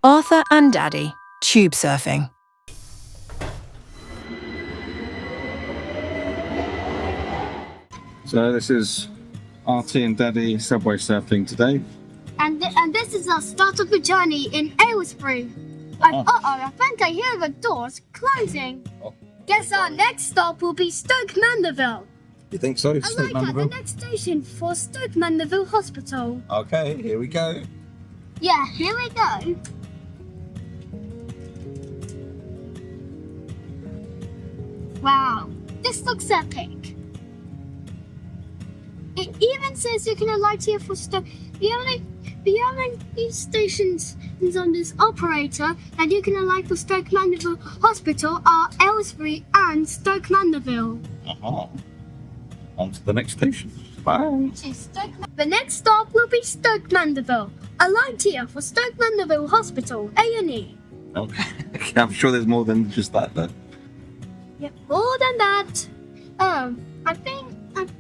Arthur and Daddy tube surfing. So this is RT and Daddy subway surfing today. And this is our start of the journey in Aylesbury. I think I hear the doors closing. Oh. Guess our next stop will be Stoke Mandeville. You think so? The next station for Stoke Mandeville Hospital. Okay, here we go. Yeah, here we go. Wow, this looks epic. It even says you can alight here for Stoke. The only stations on this operator that you can alight for Stoke Mandeville Hospital are Aylesbury and Stoke Mandeville. On to the next station. Bye. The next stop will be Stoke Mandeville. Alight here for Stoke Mandeville Hospital, A&E. Okay. I'm sure there's more than just that though. Yep, more than that. I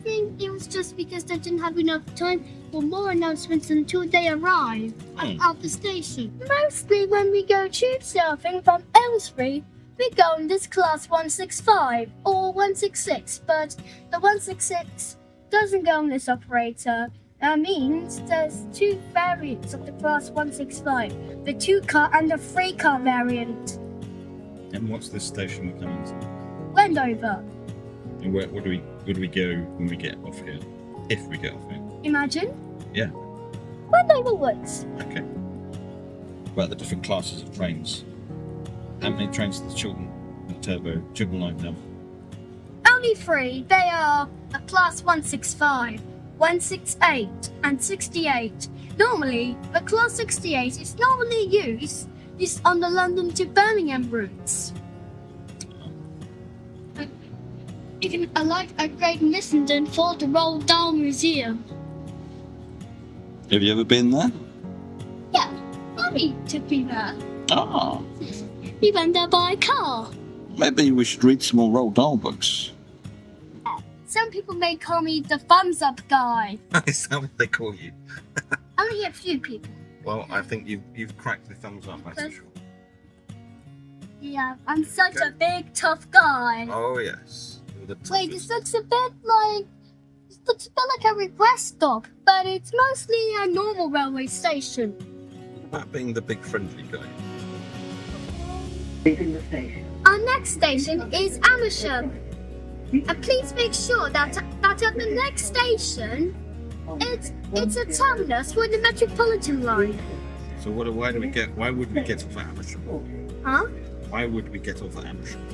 think it was just because they didn't have enough time for more announcements until they arrive at the station. Mostly when we go tube surfing from Aylesbury, we go in this class 165 or 166, but the 166 doesn't go on this operator. That means there's two variants of the class 165, the 2-car and the 3-car variant. And what's this station we're coming to? Wendover. And where do we go when we get off here? If we get off here. Imagine? Yeah. Wendover Woods. Okay. About the different classes of trains. How many trains does the Chiltern line have? Only 3. They are a class 165, 168 and 68. Normally, the class 68 is normally used on the London to Birmingham routes. You can alight at Great Missenden for the Roald Dahl Museum. Have you ever been there? Yeah, Mommy took me there. Ah. We went there by car. Maybe we should read some more Roald Dahl books. Some people may call me the thumbs up guy. Is that what they call you? Only a few people. Well, I think you've cracked the thumbs up, that's for sure. Yeah, I'm such a big tough guy. Oh yes. Wait, this looks a bit like a request stop, but it's mostly a normal railway station. About being the big friendly guy. Our next station is Amersham. Please make sure that at the next station, it's a terminus for the Metropolitan line. So why would we get off at Amersham? Huh? Why would we get off at Amersham?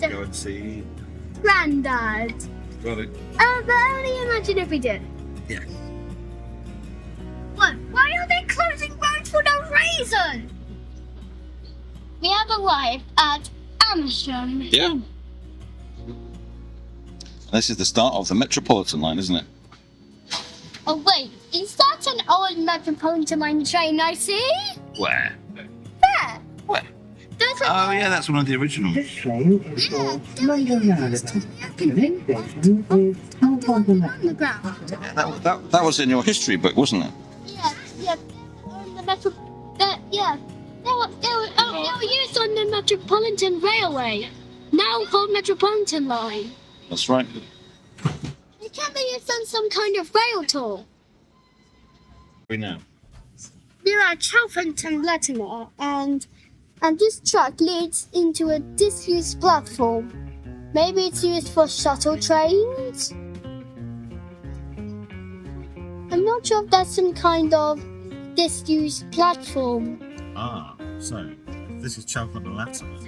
Go and see Grandad. Well, But only imagine if we did. yeah. What? Why are they closing roads for no reason? We have arrived at Amersham. Yeah. This is the start of the Metropolitan line, isn't it? Oh wait, is that an old Metropolitan line train I see? Where? There. Where? There's a Oh yeah, that's one of the originals. This train is for London Road. The next station is underground. Yeah, that was in your history book, wasn't it? Yeah. On the Metro. Yeah. They were used on the Metropolitan Railway, now called Metropolitan Line. That's right. It can be used on some kind of rail tour. We know. We're at Chalfington Latimer, and this track leads into a disused platform. Maybe it's used for shuttle trains? I'm not sure if that's some kind of disused platform. Ah, so this is Cheltenham and Latimer.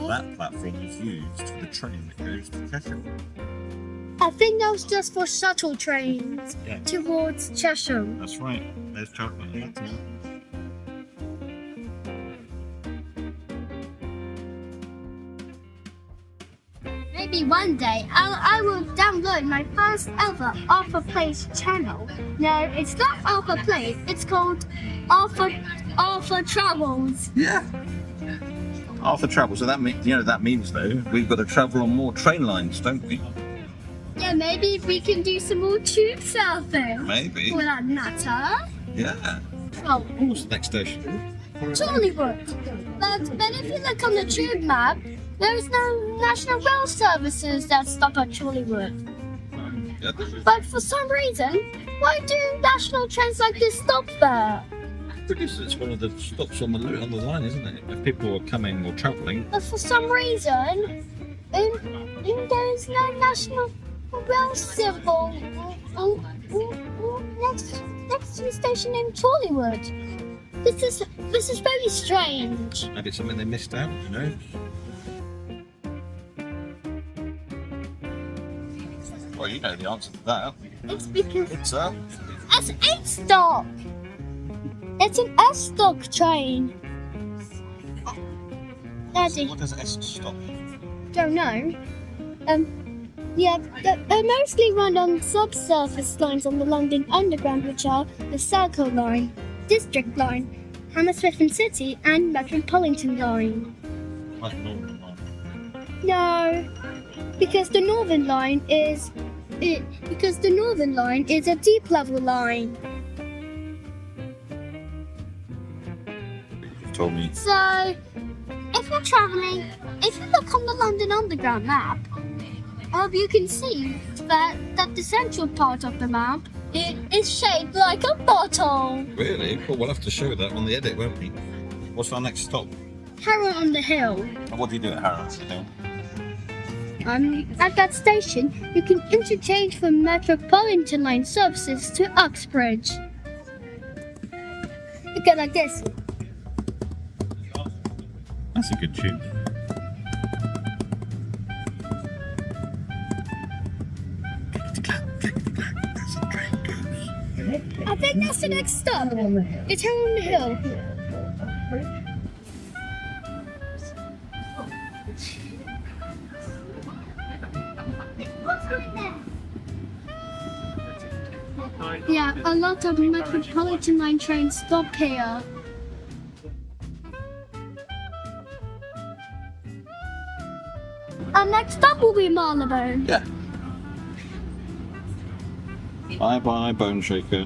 That platform is used for the train that goes to Cheshire. I think that was just for shuttle trains towards Cheshire. That's right. There's Cheltenham and Latimer. Maybe one day I will download my first ever Arthur Plays channel. No, it's not Arthur Plays, it's called Arthur Travels. Yeah. Arthur travels. So that means though we've got to travel on more train lines, don't we? Yeah, maybe we can do some more tube surfing. Maybe. Will that matter? Yeah. Oh, What's the next station? Chorleywood. But if you look on the tube map, there is no national rail services that stop at Chorleywood. Yeah. But for some reason, why do national trains like this stop there? Because it's one of the stops on the line, isn't it? If people are coming or travelling. But for some reason, there is no national rail symbol next to the station in Chorleywood. This is very strange. Maybe it's something they missed out, you know? Well, you know the answer to that. It's because It's it's 8 stop. It's an S stock train. Daddy, what does S stop? don't know. Yeah, they're mostly run on subsurface lines on the London Underground, which are the Circle Line, District Line, Hammersmith and City, and Metropolitan Line. Like Northern Line. No, because the Northern Line is a deep level line. You told me. So, if you're travelling, if you look on the London Underground map, you can see that the central part of the map is shaped like a bottle. Really? Well, we'll have to show that on the edit, won't we? What's our next stop? Harrow on the Hill. What do you do at Harrow? At that station, you can interchange for Metropolitan Line services to Uxbridge. You go like this. That's a good tune. I think that's the next stop. It's Harrow on the Hill. Yeah, a lot of Metropolitan Line trains stop here. Our next stop will be Marylebone. Yeah. Bye bye, Bone Shaker.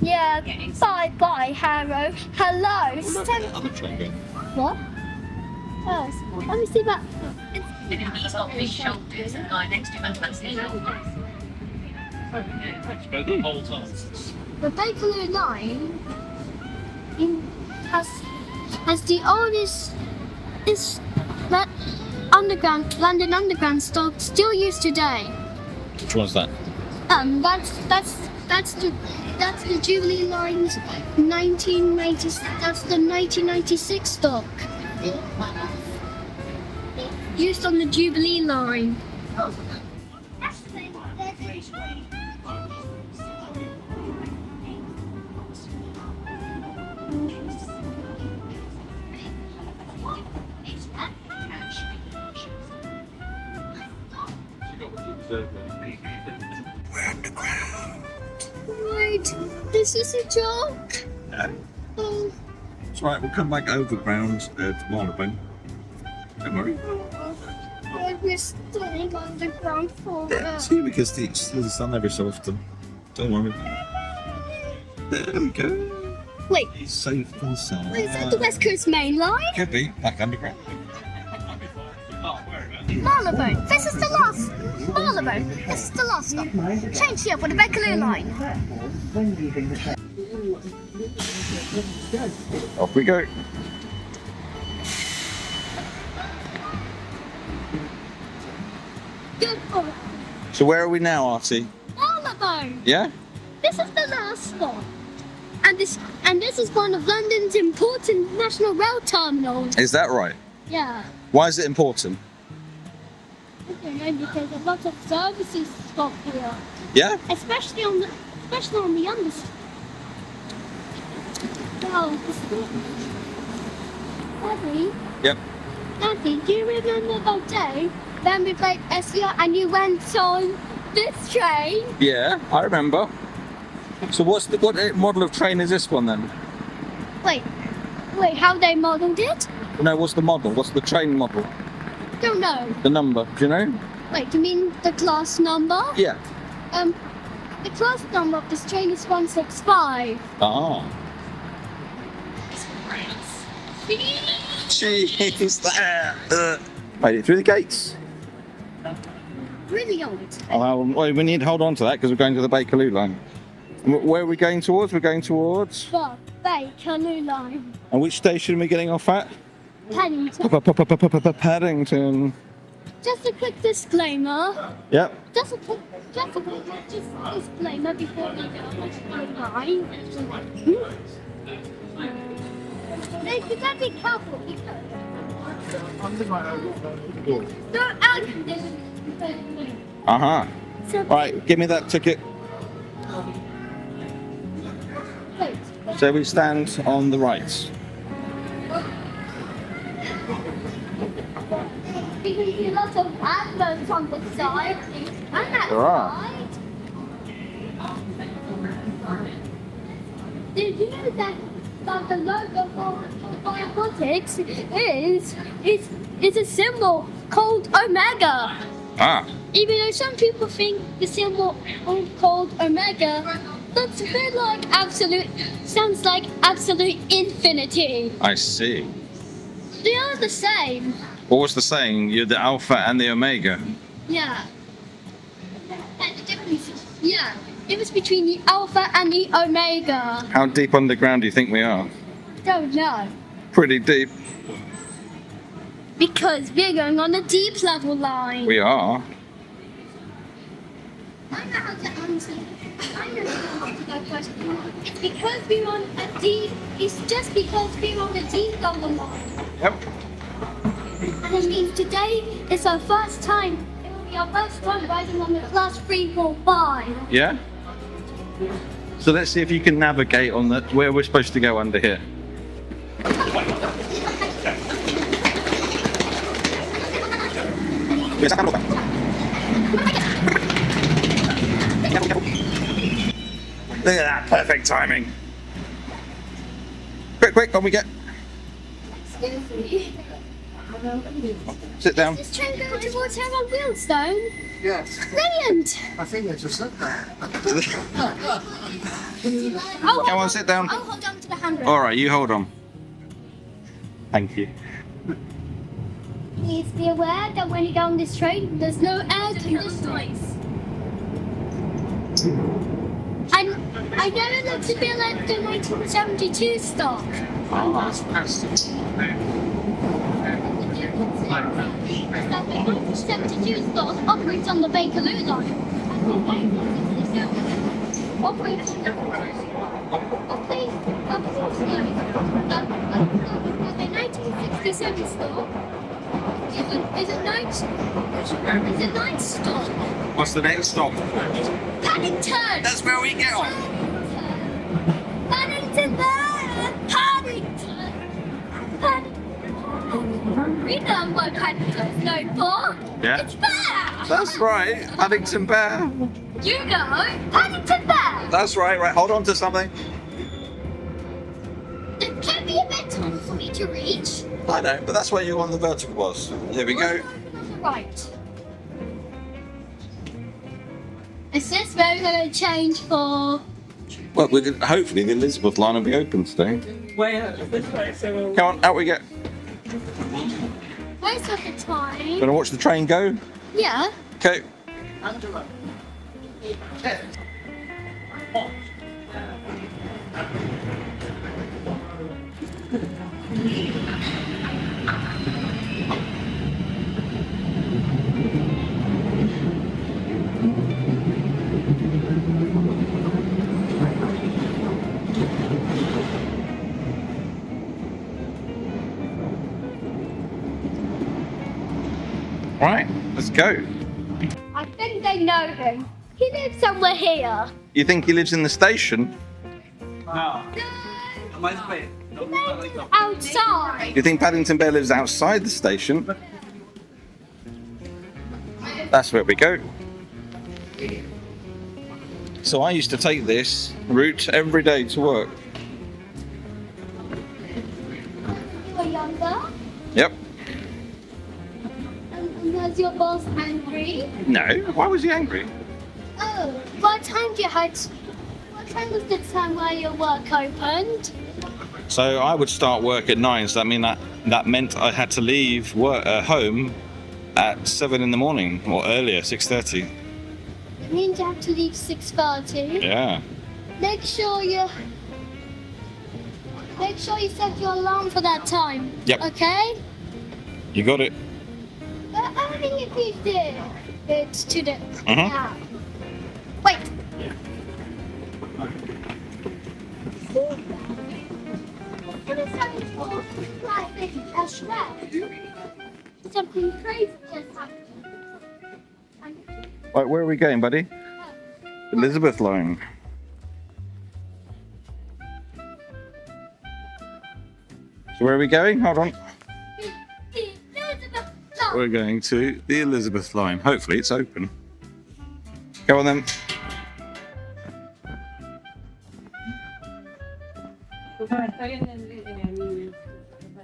Yeah, bye bye, Harrow. Hello. Look at that other train going. What? Oh, let me see that. He's got big shoulders and lie next to him and that's his shoulders. The whole time. The Bakerloo line has the oldest that London Underground stock still used today. Which one's that? That's the Jubilee line's 1990. That's the 1996 stock used on the Jubilee line. We're underground. Wait, this is a joke. Yeah. Oh, It's right, we'll come back overground to Marylebone. Don't worry. we're staying underground Yeah, for. see, because it's the sun every so often. Don't worry. There we go. Wait, It's safe and sound. is that the West Coast Main Line? Could be back underground. Marylebone. This is the last. Marylebone. This is the last stop. Change here for the Bakerloo line. When leaving the train. Off we go. Good for So where are we now, Artie? Marylebone. Yeah? This is the last stop. And this is one of London's important national rail terminals. Is that right? Yeah. Why is it important? I don't know, because a lot of services stop here. Yeah? Especially on the underside. Well, Yep. Daddy, do you remember that day when we played SEO and you went on this train? Yeah, I remember. So what model of train is this one then? Wait, how they modelled it? No, what's the model? What's the train model? Don't know. The number, do you know? Wait, you mean the class number? Yeah. The class number of this train is 165. Ah. Jeez, there. Made it through the gates. Really old. Oh, well, we need to hold on to that because we're going to the Bakerloo line. Where are we going towards? We're going towards. The Bakerloo line. And which station are we getting off at? Paddington. Paddington. Just a quick disclaimer. Yep. Just a quick disclaimer before we go on the line. You gotta be careful because no air conditioning. Uh-huh. So Right, give me that ticket. wait. So we stand on the right. You can see lots of adverts on this side and that There are. side. Did you know that the logo for robotics is a symbol called Omega? Ah. Even though some people think the symbol called Omega looks a bit like sounds like absolute infinity. I see. They are the same. What was the saying? You're the Alpha and the Omega. Yeah. And the difference, yeah, it was between the Alpha and the Omega. How deep underground do you think we are? Don't know. Pretty deep. Because we're going on the deep level line. We are. I know how to answer. I know how to answer that question. It's because we're on a deep. It's just because we're on the deep level line. Yep. And it means today is our first time. It will be our first time riding on the class 3, 4, 5. Yeah? So let's see if you can navigate on that where we're supposed to go under here. Look at that, perfect timing. Quick, on we get. Excuse me. Sit down. This train going towards here on Wheelstone? Yes. Brilliant! I think they just said that. Come on, sit down. I'll hold on to the handrail. Alright, you hold on. Thank you. Please be aware that when you go on this train, there's no air conditioning. And I know it looks a bit like the 1972 stock. Oh, that's fantastic. That the 1972 stock operates on the Bakerloo line. And the 1967 operates on the the 1967 stock is a night stop. What's the next stop? Paddington! That's where we get off. Paddington there! Paddington! We know what Paddington's known for. Yeah. It's bear! That's right, Paddington Bear. You know, Paddington Bear! That's right, hold on to something. It can be a bit tall for me to reach. I know, but that's where you want the vertical was. Here we go. Right. Is this where we're going to change for... Well, hopefully the Elizabeth line will be open today. Come on, out we get. Most of the time... Gonna watch the train go? Yeah. Okay. Right, let's go. I think they know him. He lives somewhere here. You think he lives in the station? No. He lives outside. You think Paddington Bear lives outside the station? That's where we go. So I used to take this route every day to work. You were younger? Yep. And was your boss angry? No, why was he angry? Oh, what time was the time where your work opened? So I would start work at 9. So that meant I had to leave work home at 7 in the morning or earlier, 6:30. It means you have to leave 6:30. Yeah. Make sure you set your alarm for that time. Yep. Okay? You got it. But only if you did. It's to the Mhm. Wait. Something crazy just happened. Right, where are we going, buddy? Elizabeth line. So where are we going? Hold on. We're going to the Elizabeth line. Hopefully it's open. Go on then.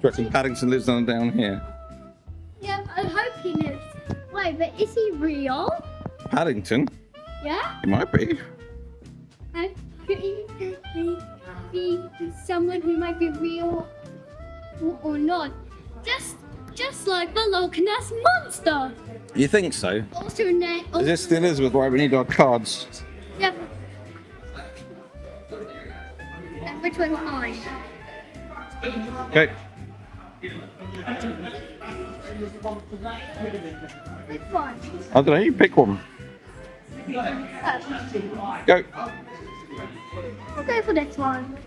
Reckon Paddington lives down here. Yeah, I'm hoping it's. Wait, but is he real? Paddington? Yeah? It might be. Could he be someone who might be real or not? Just like the Loch Ness Monster. You think so? Also named. Is this the Elizabeth line? We need our cards. Yep. And which one am I? Okay. Which one? I don't know, you pick one. Go. I'll go for this one.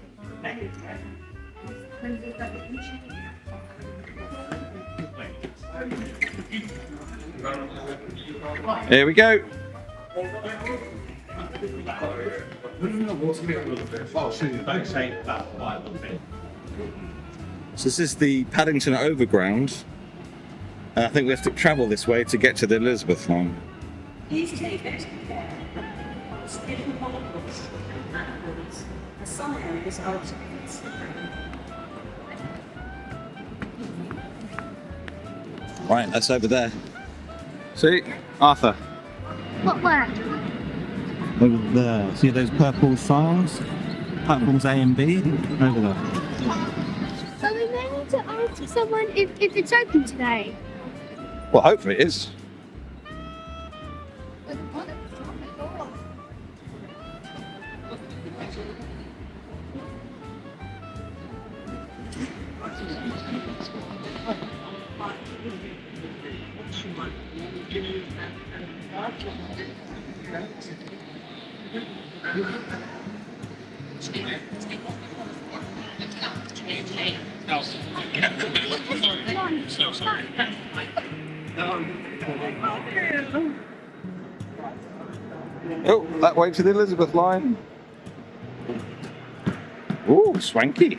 Here we go. So this is the Paddington Overground. And I think we have to travel this way to get to the Elizabeth line. Please take it. A sign is out. Right, that's over there. See, Arthur. What where? Over there. See those purple signs? Platforms A and B? Over there. So we may need to ask someone if it's open today. Well, hopefully it is. Oh, that way to the Elizabeth line. Ooh, swanky.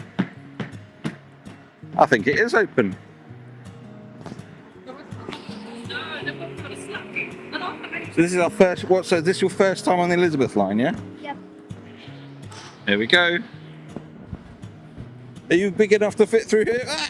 I think it is open. So this is our first. What? So this is your first time on the Elizabeth line, yeah? Yep. Here we go. Are you big enough to fit through here? Ah!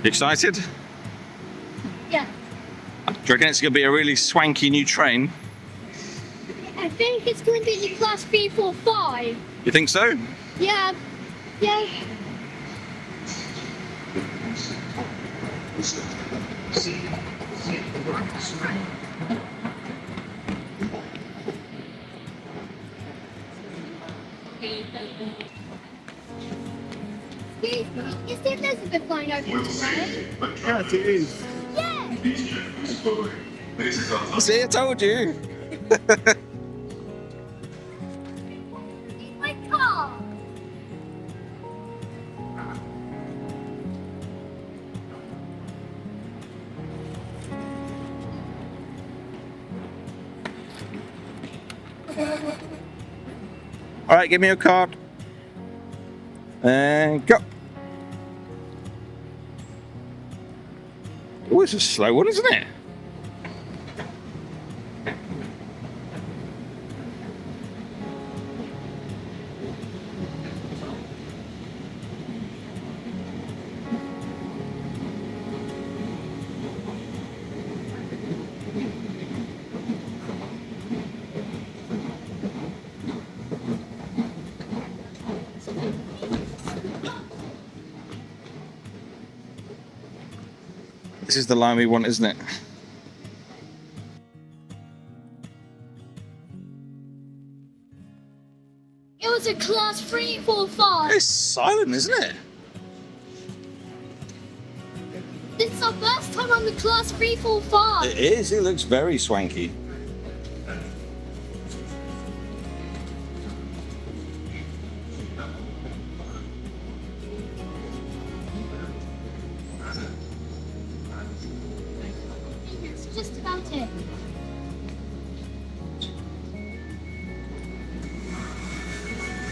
You excited? Yeah. Do you reckon it's going to be a really swanky new train? I think it's going to be the class 345. You think so? Yeah. Yeah. Excuse me, is the Elizabeth line open today? Yes, it is. Yeah! See, I told you. In my car! All right, give me your card. And go. Oh, it's a slow one, isn't it? This is the line we want, isn't it? It was a class 3, 4, 5. It's silent, isn't it? This is our first time on the class 3, 4, 5. It is. It looks very swanky. That's just about it.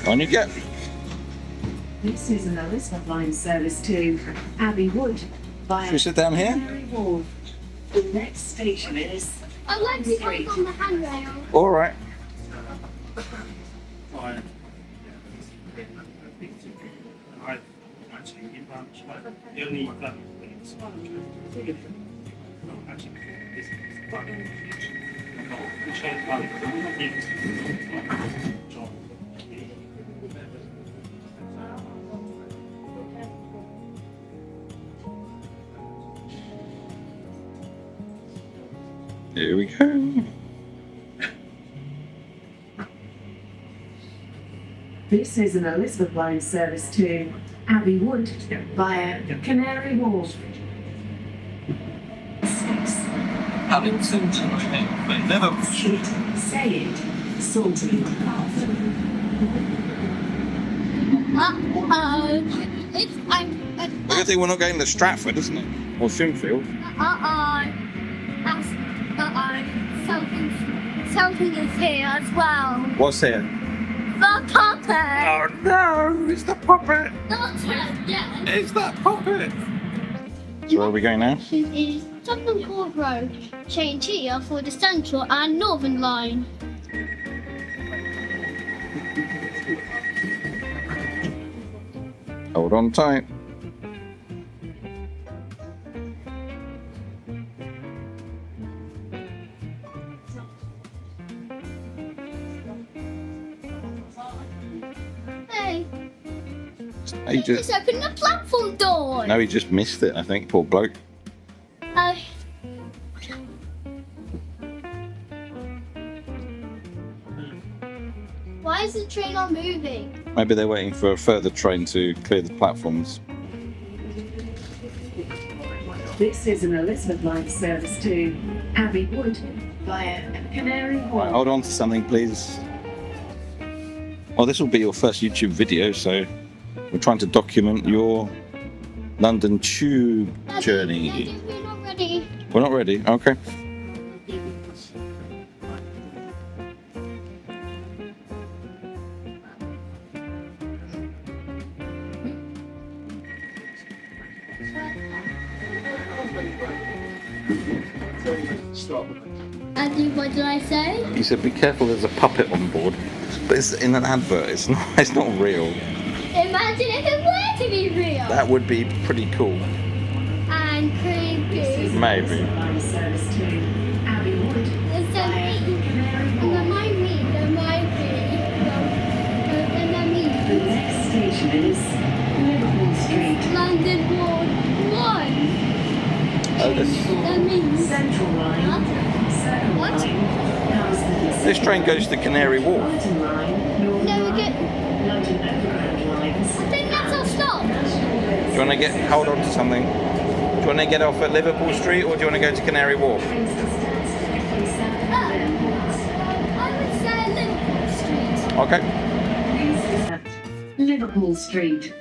On you get. This is an Elizabeth line service to Abbey Wood via Should we sit down here? Canary Wharf. The next station is I'd like to go on the handrail. All right. Here we go. This is an Elizabeth line service to Abbey Wood via Canary Wharf. 6. Paddington to Liverpool. Street, say it, Salty Path. It's The good thing we're not going to Stratford, isn't it? Or Sheffield. Something is here as well. What's here? The puppet. Oh no! It's the puppet. Not yet. It's that puppet. So where are we going now? This is Tottenham Court Road. Change here for the Central and Northern Line. Hold on tight. Hey, He just, just open the platform door. no, he just missed it, I think. Poor bloke. Why is the train not moving? Maybe they're waiting for a further train to clear the platforms. This is an Elizabeth line service to Abbey Wood via Canary Wharf. Hold on to something, please. Well, this will be your first YouTube video, so we're trying to document your London tube journey. Daddy, we're not ready. We're not ready? Okay. Daddy, what did I say? You said be careful, there's a puppet on board. But it's in an advert, it's not real. Imagine if it were to be real. That would be pretty cool. And creepy. Maybe. Line service to Abbey Wood It's so via neat. Canary And Wharf. there might be. And then me. The next station is Liverpool Street. London Ward 1. Oh, this That means. Central Line. Huh? Circle What? Line. this train goes to Canary Wharf. London Line. Northern No, we Line, get. London Overground lines. I think that's our stop. Do you want to hold on to something? Do you want to get off at Liverpool Street or do you want to go to Canary Wharf? I would say Liverpool Street. Okay. Liverpool Street.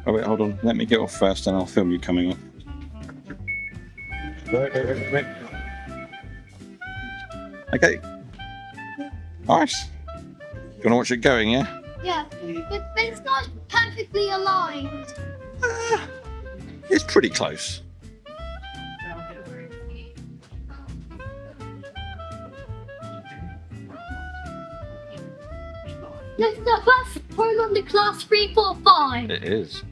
Oh wait, hold on. Let me get off first and I'll film you coming off. Wait. Okay. Nice. You want to watch it going, yeah? Yeah, but it's not perfectly aligned. It's pretty close. This is the first time on the class 3, 4, 5. It is.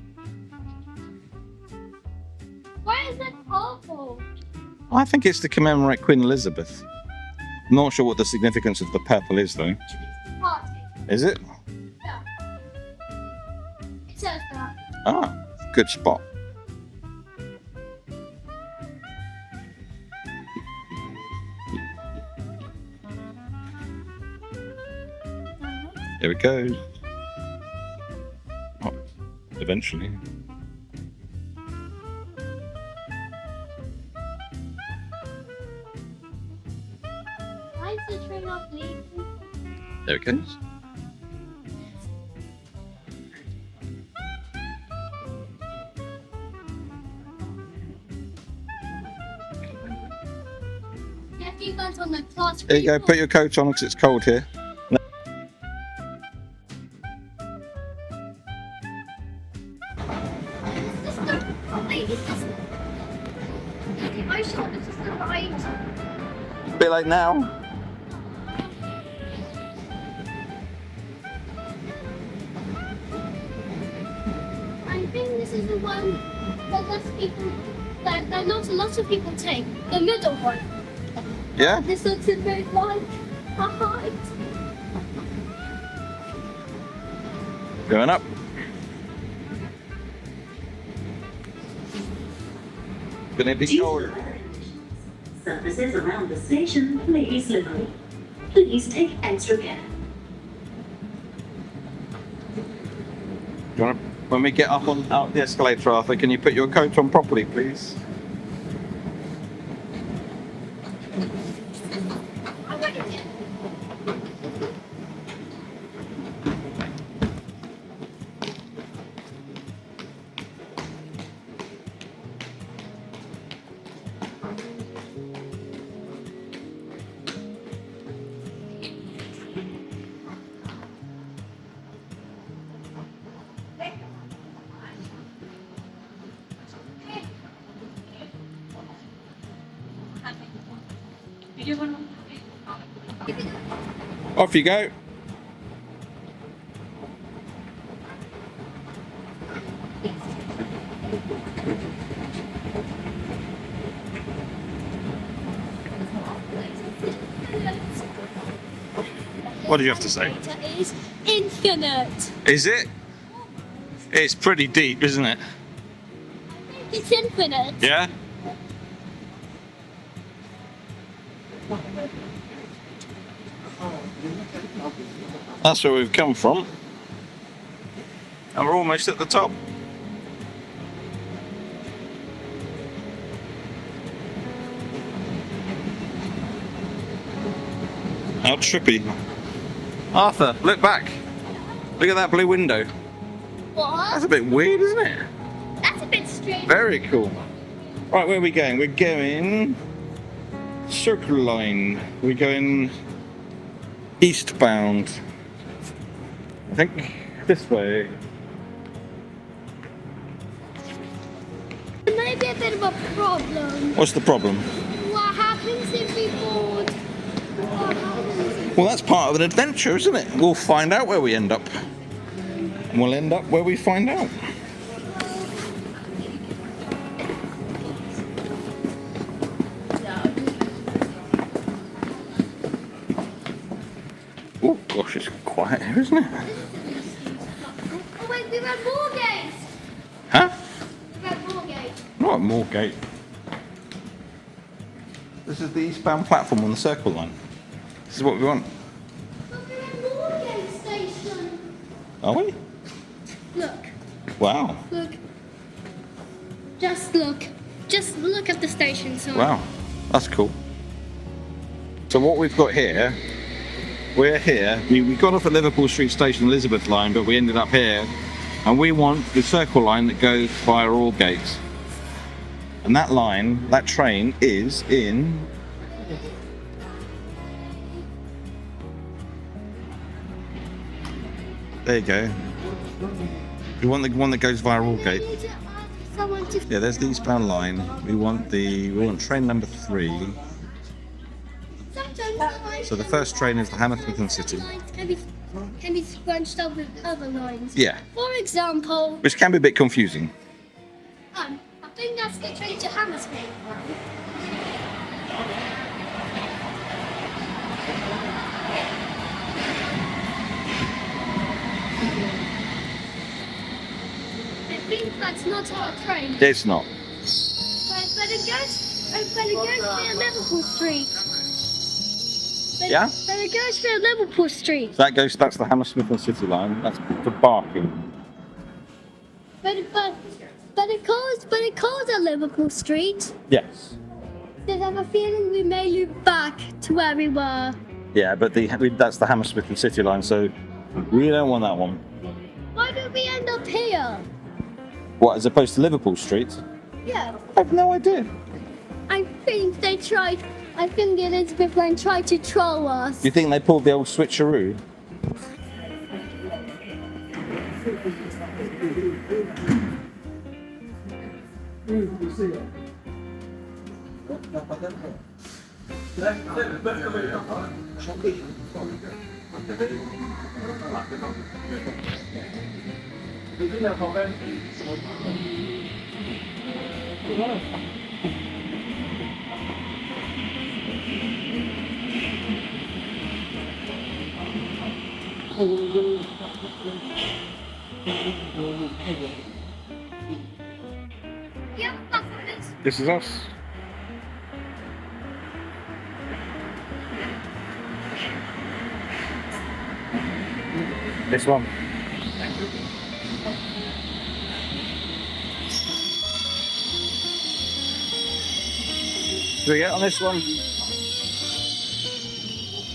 I think it's to commemorate Queen Elizabeth. I'm not sure what the significance of the purple is, though. Party. Is it? Yeah. It says that. Ah, good spot. Here it goes. Oh, eventually. Why is the train not leaving? There it goes. Yeah, you guys on the class. There you go, put your coat on because it's cold here. Is this the right? Is this? Are you sure this is the right? A bit late now. I think this is the one that less people, that not a lot of people take. The middle one. Yeah? This looks a bit like a height. Going up. Gonna be cold. Surfaces around the station may slippery. Please take extra care. Do you want to, when we get up on out the escalator, Arthur, can you put your coat on properly, please? Off you go. What did you have to say? It is infinite. Is it? It's pretty deep, isn't it? It's infinite. Yeah? That's where we've come from. And we're almost at the top. How trippy. Arthur, look back. Look at that blue window. What? That's a bit weird, isn't it? That's a bit strange. Very cool. Right, where are we going? We're going Circle Line. We're going eastbound. I think this way. There may be a bit of a problem. What's the problem? What happens if we board? What happens if... Well, that's part of an adventure, isn't it? We'll find out where we end up. And we'll end up where we find out. Oh gosh, it's quiet here, isn't it? Oh wait, we're at Moorgate. Huh? We're at Moorgate. Not at Moorgate. This is the eastbound platform on the Circle Line. This is what we want. But we're at Moorgate Station. Are we? Look, Wow. look. Just look. Just look at the station sign. Wow. That's cool. So what we've got here, we're here. We got off at Liverpool Street Station, Elizabeth Line, but we ended up here. And we want the Circle Line that goes via Aldgate. And that line, that train is in... There you go. We want the one that goes via We Aldgate. need to ask someone to... Yeah, there's the eastbound line. We want train number 3. So the first train is the Hamilton City. Lines can be scrunched up with other lines. Yeah, For example, which can be a bit confusing. I think that's the train to Hammersmith. I think that's not our train. It's not. But it goes via Liverpool Street. Yeah? But it goes via Liverpool Street. That's the Hammersmith and City line. That's for Barking. But it calls at Liverpool Street. Yes. Because I have a feeling we may loop back to where we were. Yeah, but that's the Hammersmith and City line, so we don't want that one. Why did we end up here? What, as opposed to Liverpool Street? Yeah. I have no idea. I think the Elizabeth line tried to troll us. You think they pulled the old switcheroo? Yeah, that's what it is. This is us. This one. Do we get on this one?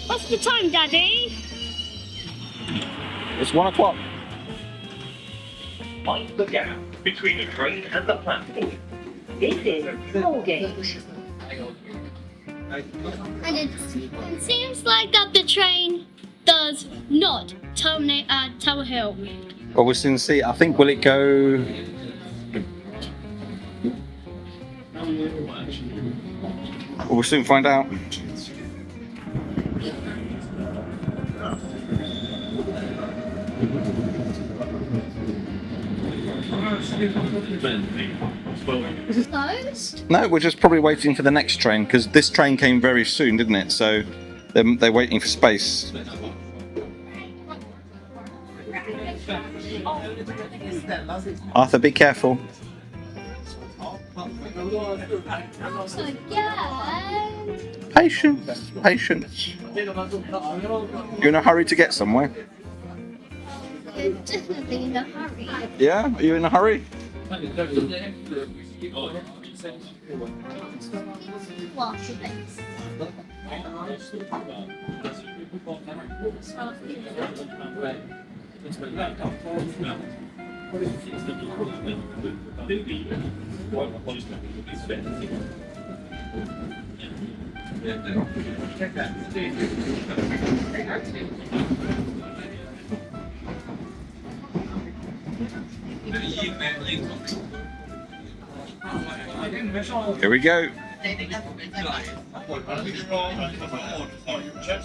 What's the time, Daddy? It's 1 o'clock. Mind the gap between the train and the platform. This is Holgate. And it seems like that the train does not terminate at Tower Hill. Well, we'll soon see. I think, will it go... Well, we'll soon find out. Closed? No, we're just probably waiting for the next train, because this train came very soon, didn't it? So they're waiting for space. Arthur, be careful. So again. Patience, patience. You're in a hurry to get somewhere? You're definitely in a hurry. Yeah? Are you in a hurry? Watch this. Here we go.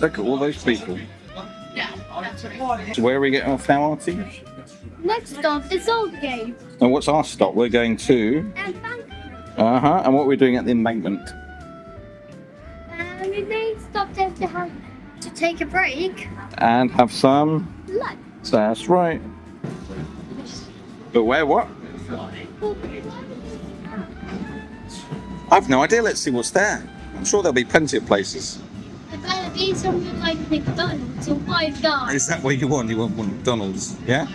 Look at all those people. So where are we getting off now, Artie? Next stop is Oldgate. And what's our stop? We're going to... Embankment. And what we're doing at the embankment? We may stop there to take a break. And have some... Lunch. That's right. But where what? I've no idea. Let's see what's there. I'm sure there'll be plenty of places. It better be something like McDonald's or Five Guys. Is that what you want? You want McDonald's? Yeah?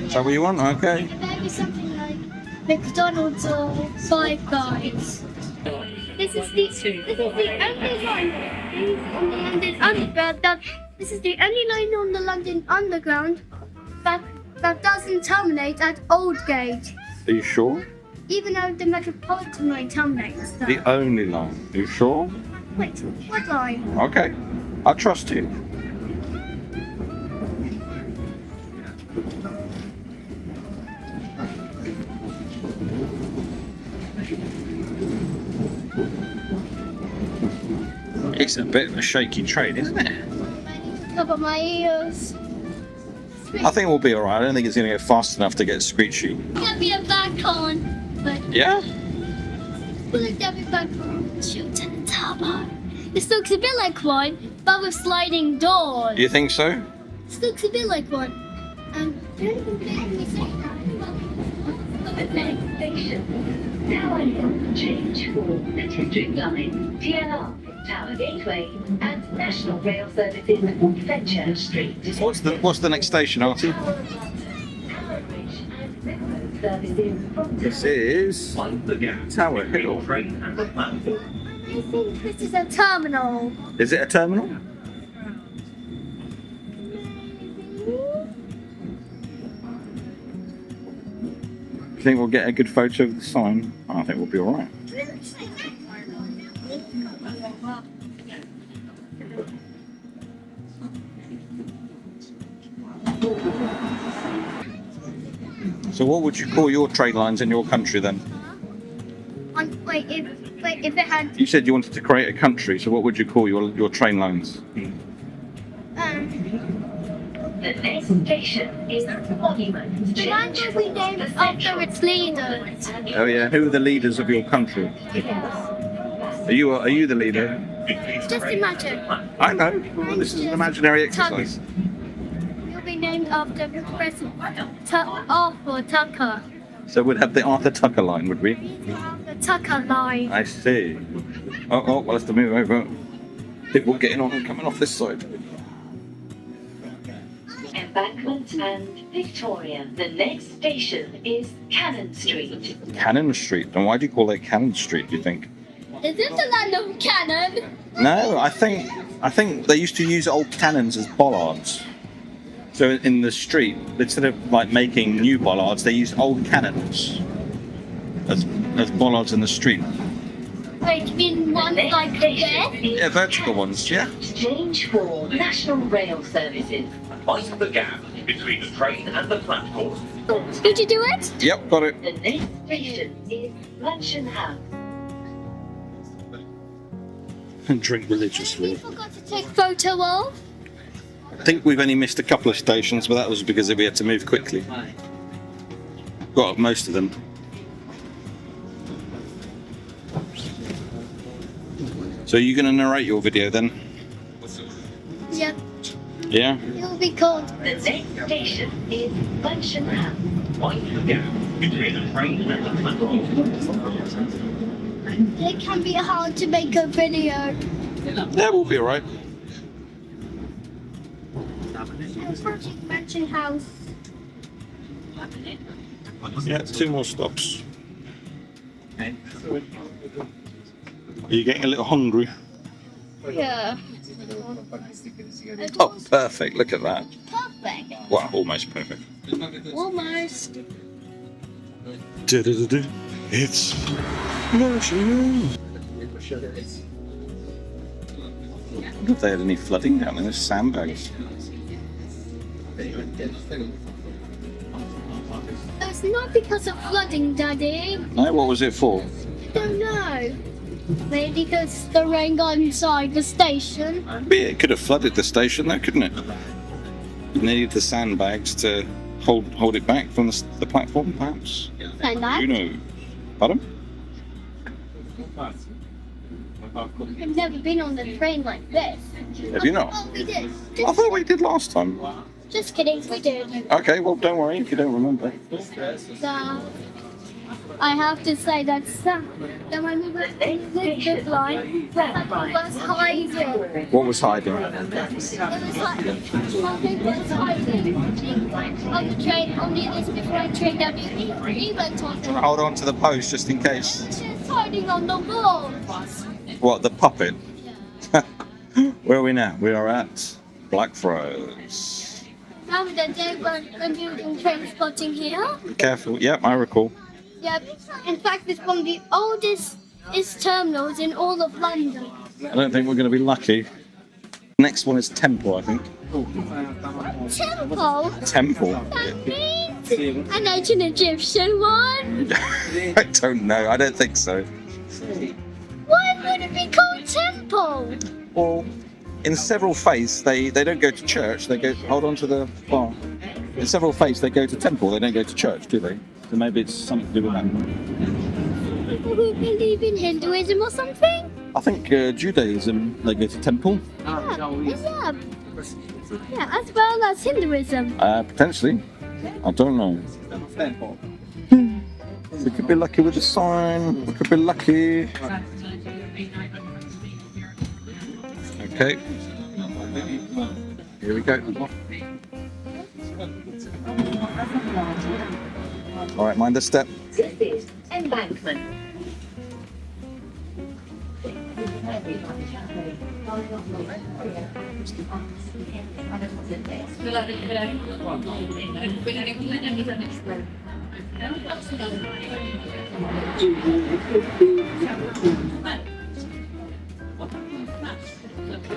Is that what you want? Okay. It better be something like McDonald's or Five Guys. This is the only line on the London Underground. This is the only line on the London Underground that doesn't terminate at Oldgate. Are you sure? Even though the Metropolitan line terminates there. The only line. Are you sure? Wait, what line? Okay. I trust you. It's a bit of a shaky train, isn't it? I need to cover my ears. I think we'll be alright. I don't think it's going to go fast enough to get screechy. Get me a back on. But Yeah? will it get me back on? Shoot to the top. This looks a bit like one, but with sliding doors. You think so? This looks a bit like one. The next station, Tower Hill, change for the District Line, TLR, Tower Gateway, and National Rail Services, Fenchurch Street. What's the next station, Artie? This is Tower Hill. I think this is a terminal. Is it a terminal? Do you think we'll get a good photo of the sign? I think we'll be alright. So what would you call your train lines in your country then? Wait, if it had You said you wanted to create a country, so what would you call your train lines? The next station is Monument. the line will be named after its leaders. Oh yeah, who are the leaders of your country? Are you the leader? Just imagine. I know. Well, this is an imaginary exercise. Will be named after President Arthur Tucker. So we'd have the Arthur Tucker line, would we? The Tucker line. I see. Oh, we'll have to move over. People getting on and coming off this side. Embankment and Victoria. The next station is Cannon Street. Cannon Street. And why do you call it Cannon Street, do you think? Is this the land of cannon? No, I think they used to use old cannons as bollards. So in the street, instead of like making new bollards, they used old cannons as bollards in the street. Wait, you mean one like this? Yeah, vertical ones, yeah. Change for National Rail Services. Mind the gap between the train and the platform. Did you do it? Yep, got it. The next station is Luncheon House. And drink We religiously. forgot to take photo of. I think we've only missed a couple of stations, but that was because we had to move quickly. Got most of them. So are you going to narrate your video then? Yep. Yeah? It'll be called. The next station is Luncheon House. Mind the gap between the train and the platform. It can be hard to make a video. Yeah, we'll be alright. Project Mansion House. Yeah, 2 more stops. Are you getting a little hungry? Yeah. Oh, perfect. Look at that. Perfect. Well, almost perfect. Almost. Du-du-du-du. It's Russian. I wonder if they had any flooding down in the sandbags. It's not because of flooding, Daddy. No, what was it for? I don't know. Maybe because the rain got inside the station. It could have flooded the station though, couldn't it? You needed the sandbags to hold it back from the platform, perhaps? And that. Who knows? Pardon? I've never been on the train like this. Have you not? Oh, we did. I thought we did last time. Just kidding, we did. Okay, well, don't worry if you don't remember. So, I have to say that when we were in the line, something was hiding. What was hiding? It was like something was hiding on the train. Only this before the train we went on. Hold on to the post just in case. It's hiding on the wall. What, the puppet? Where are we now? We are at Blackfriars. Remember the day when building train spotting here? Be careful. Yep, I recall. Yeah, in fact, it's one of the oldest terminals in all of London. I don't think we're going to be lucky. Next one is Temple, I think. Temple? Temple? That means an ancient Egyptian one? I don't know. I don't think so. Why would it be called Temple? Well, in several faiths, they don't go to church. They go. Hold on to the bar. In several faiths, they go to temple. They don't go to church, do they? So maybe it's something to do with that. People who believe in Hinduism or something? I think Judaism, they go to temple. Yeah, as well as Hinduism. Potentially. I don't know. We could be lucky with the sign. We could be lucky. Okay. Here we go. All right, mind the step. This is embankment.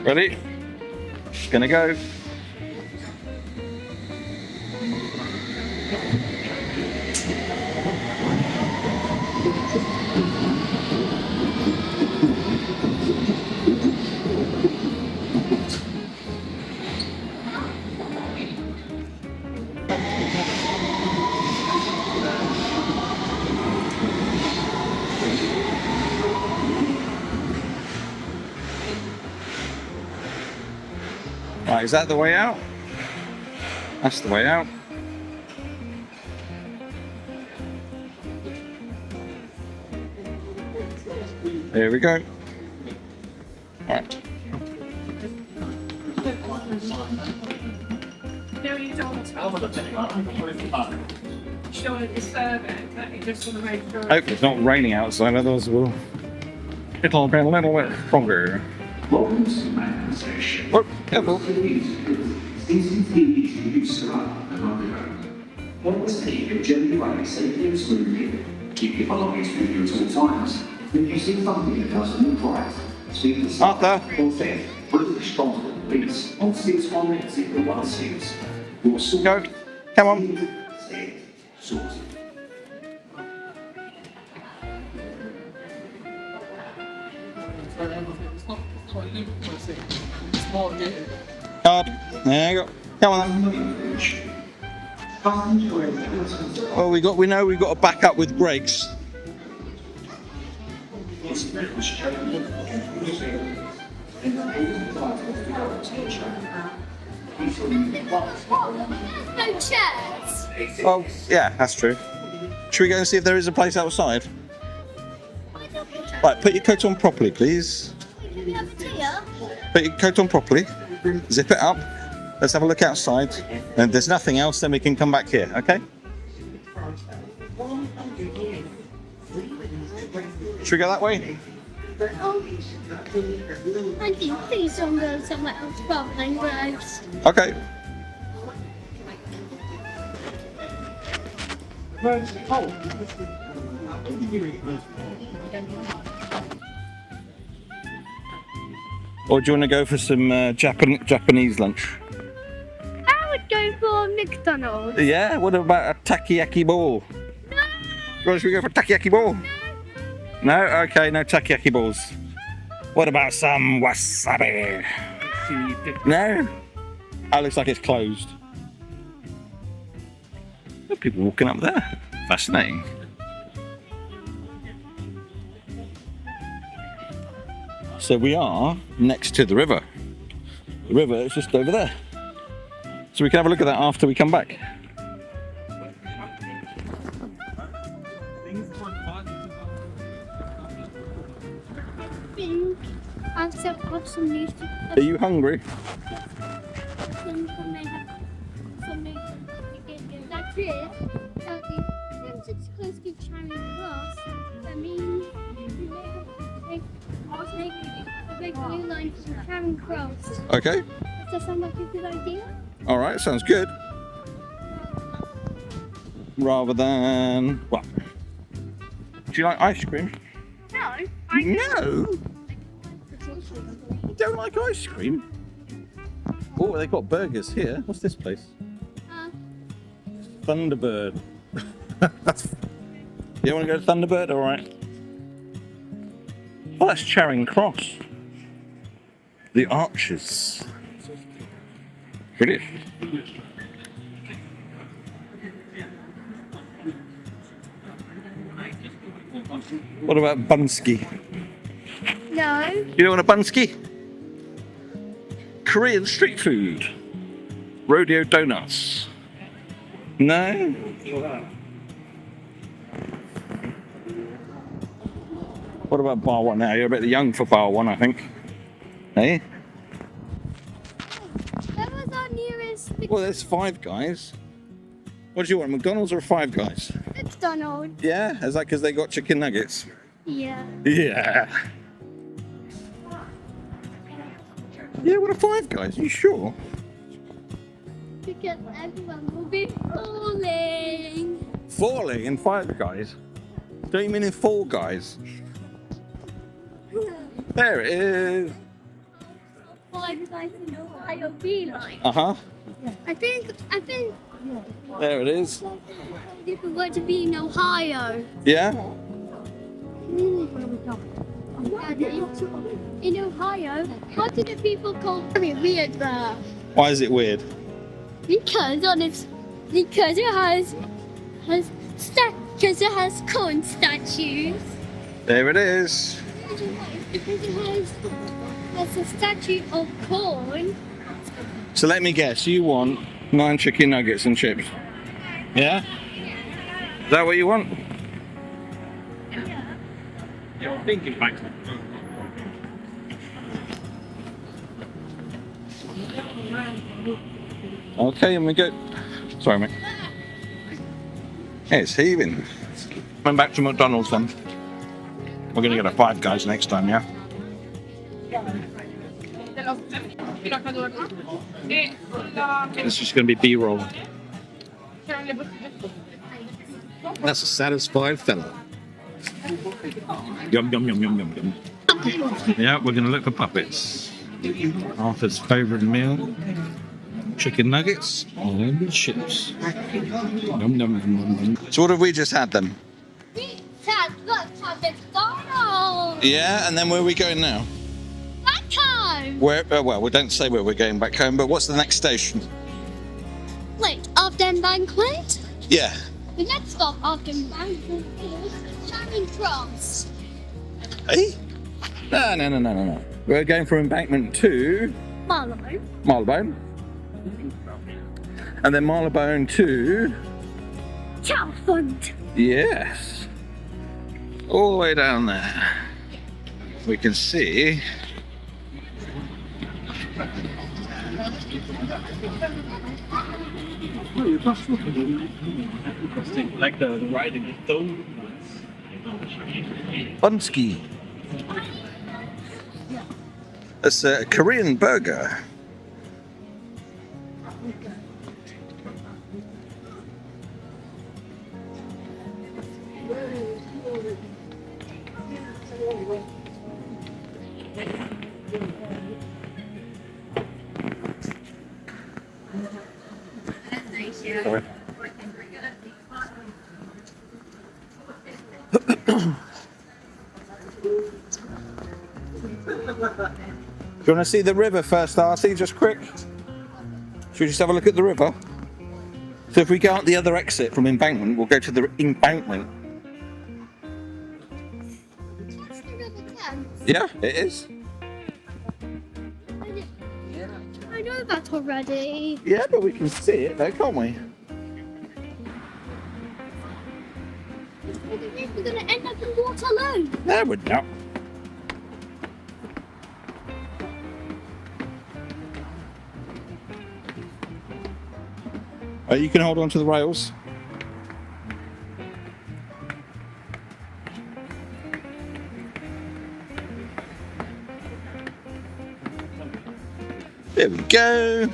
Ready? Gonna go. Right, is that the way out? That's the way out. There we go. Right. Hope it's not raining outside, otherwise it'll be a little bit stronger. Welcome to Manhattan Station. Oh, careful. Always keep your journey running safely and smoothly. Keep your belongings with you at all times. If you see something that doesn't look right, speak to someone Arthur. or theft. British Transport Police on 6116. Your sort. Go. Come on. Sorted. Card. There you go. Come on then. Well, we know we've got to back up with brakes. No chairs. Well, yeah, that's true. Should we go and see if there is a place outside? Right, put your coat on properly, please. Can we have a tear? Put your coat on properly. Zip it up. Let's have a look outside. And if there's nothing else, then we can come back here, okay? Should we go that way? I think please don't go somewhere else rather than roads. Okay. Or do you want to go for some Japanese lunch? I would go for McDonald's. Yeah, what about a takoyaki ball? Well, should we go for takoyaki ball? No? Okay, no takoyaki balls. What about some wasabi? No? That looks like it's closed. There are people walking up there. Fascinating. So we are next to the river. The river is just over there. So we can have a look at that after we come back. I've got some news to Are you hungry? That's it. Since it's close to Charing Cross, that means we may have to take a big blue line from Charing Cross. Okay. Does that sound like a good idea? All right, sounds good. Rather than what? Do you like ice cream? No. No. You don't like ice cream? Oh, they've got burgers here. What's this place? Thunderbird. You want to go to Thunderbird? All right. Oh, that's Charing Cross. The Arches. Brilliant. What about Bunsky? No. You don't want a bunski? Korean street food. Rodeo donuts. No? What about bar one now? You're a bit young for bar one, I think. Hey? That was our nearest Well, there's Five Guys. What do you want, McDonald's or Five Guys? McDonald's. Yeah? Is that because they got chicken nuggets? Yeah. Yeah. Yeah, what a Five Guys? Are you sure? Because everyone will be falling. Falling in Five Guys? Don't you mean in Fall Guys? There it is. Well, everybody know how you'll be like. Uh-huh. I think There it is. if we were to be in Ohio. Yeah? Daddy, in Ohio, what do the people call very weird there? Why is it weird? Because it has corn statues. There it is. Because it has a statue of corn. So let me guess, you want 9 chicken nuggets and chips? Yeah? Is that what you want? Yeah, I'm thinking back. Okay, and we go. Sorry, mate. Yeah, it's heaving. Coming back to McDonald's then. We're gonna get a Five Guys next time, yeah? It's just gonna be B-roll. That's a satisfied fella. Yum, yum, yum, yum, yum, yum. Yeah, we're gonna look for puppets. Arthur's favourite meal. Chicken nuggets and chips. Yum, yum, yum, yum. So what have we just had then? Let's have McDonald's. Yeah, and then where are we going now? Back home. Where? Well, we don't say where we're going back home, but what's the next station? Wait, after Embankment? Yeah. The next stop after Embankment is Charing Cross. Hey? No. We're going from Embankment to Marlow. Marylebone. And then Marylebone to... Chalfont. Yes. All the way down there. We can see... Like the riding stone. Bunski. It's a Korean burger. Sorry. Do you want to see the river first, Artie? Just quick. Should we just have a look at the river? So if we go out the other exit from Embankment, we'll go to the embankment. That's the River Thames. Yeah, it is. I know that already. Yeah, but we can see it though, can't we? We're going to end up in Waterloo. No, we're not. You can hold on to the rails. There we go.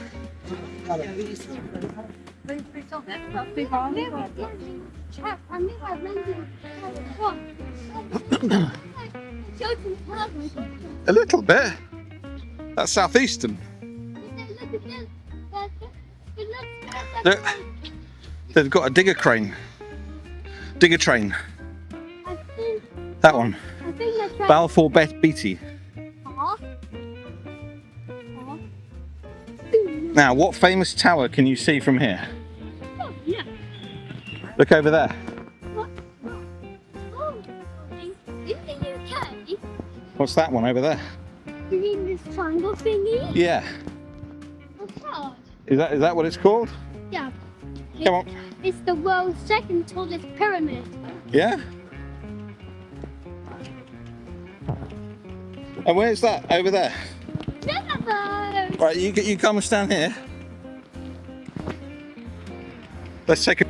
A little bit. That's southeastern. Look, they've got a digger crane. Digger train. That one. I think that's right. Balfour Beatty. Now, what famous tower can you see from here? Oh, yeah. Look over there. Oh, in the UK, What's that one over there? You mean this triangle thingy? Yeah. What's that? Is that what it's called? Yeah. Come on. It's the world's second tallest pyramid. Yeah? And where's that? Over there. Never. Right, you come and stand here. Let's take a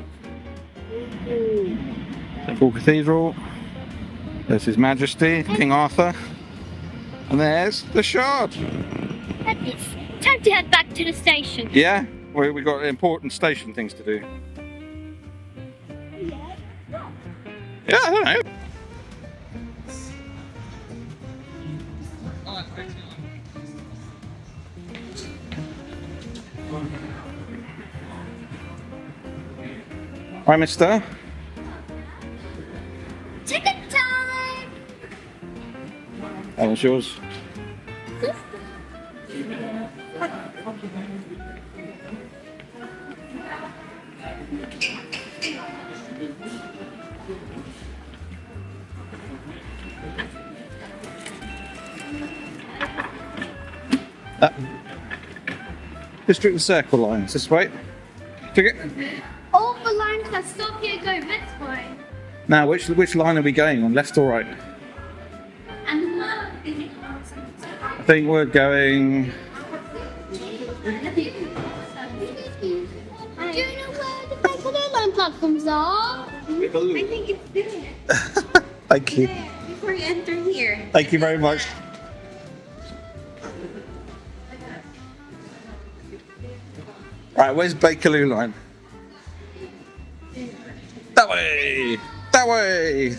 St. Paul Cathedral. There's His Majesty, King Arthur. And there's the Shard. It's time to head back to the station. Yeah? We got important station things to do. Yeah, I don't know. Hi, mister. Ticket time. That one's yours. District and Circle lines, this way. Ticket. All the lines that stop here go this way. Now, which line are we going on, left or right? And I think we're going. do you know where the Bakerloo line platforms are? I think it's there. Thank you. There, before you enter here. Thank you very much. Right, where's Bakerloo line? That way! That way!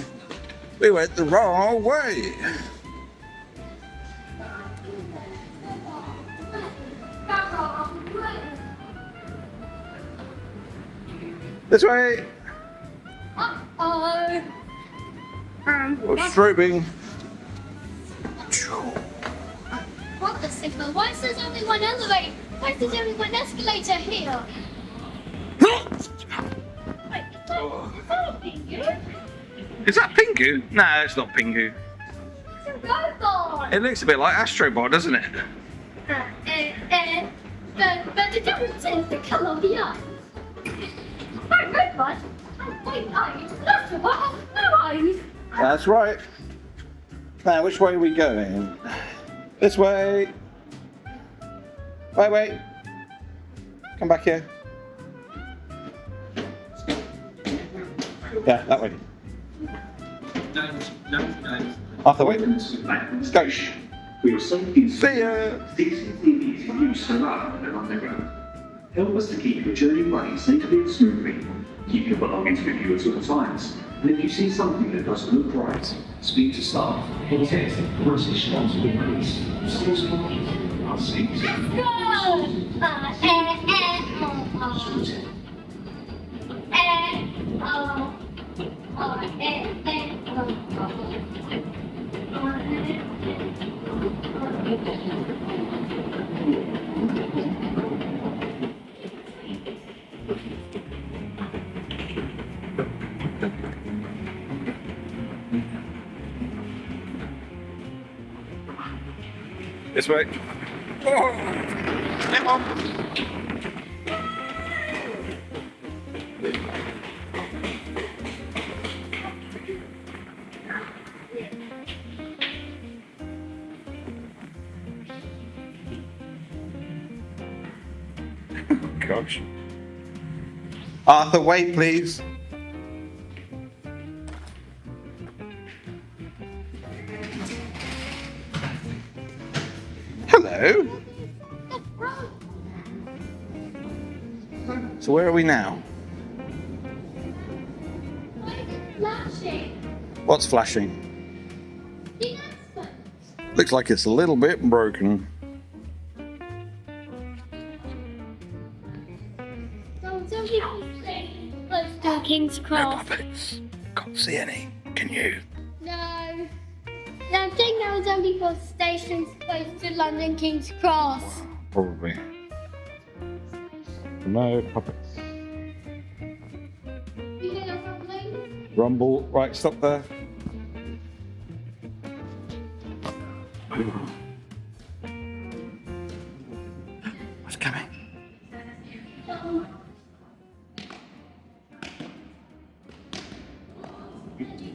We went the wrong way! This way! Uh-oh. We're strobing. What the signal? Why is there only one elevator? Why is there only one escalator here? Wait, is that a Pingu? Is that Pingu? No, it's not Pingu. It's a robot! It looks a bit like Astrobot, doesn't it? But the difference is the colour of the eyes. My robot has white eyes. That's what has no eyes. That's right. Now, which way are we going? This way. Wait. Come back here. Yeah, that way. Arthur, wait. Go. We are safety See ya. CCTVs in use around and underground. Help us to keep your journey running safely and smoothly. Keep your belongings with you at all times. And if you see something that doesn't look right, speak to staff or text the British Council of Police. Source marking. I'll see you. This way. Oh, come on. Gosh. Arthur, wait, please. Hello. So where are we now? Why is it flashing? What's flashing? The accent. Looks like it's a little bit broken. Let's do King's No Cross. puppets. Can't see any. Can you? No. I think that was only for stations close to London King's Cross. Probably. No puppets. You hear something? Rumble. Right, stop there. What's coming? Do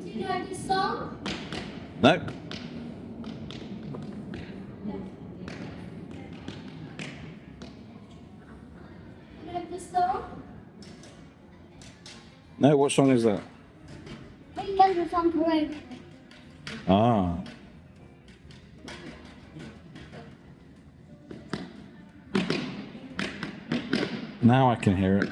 you know this song? No. You know this song? No, what song is that? Weekend with on Parade. Ah. Now I can hear it.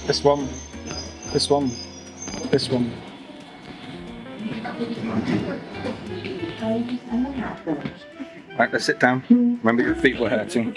This one, this one, this one. Right, let's sit down. Remember your feet were hurting.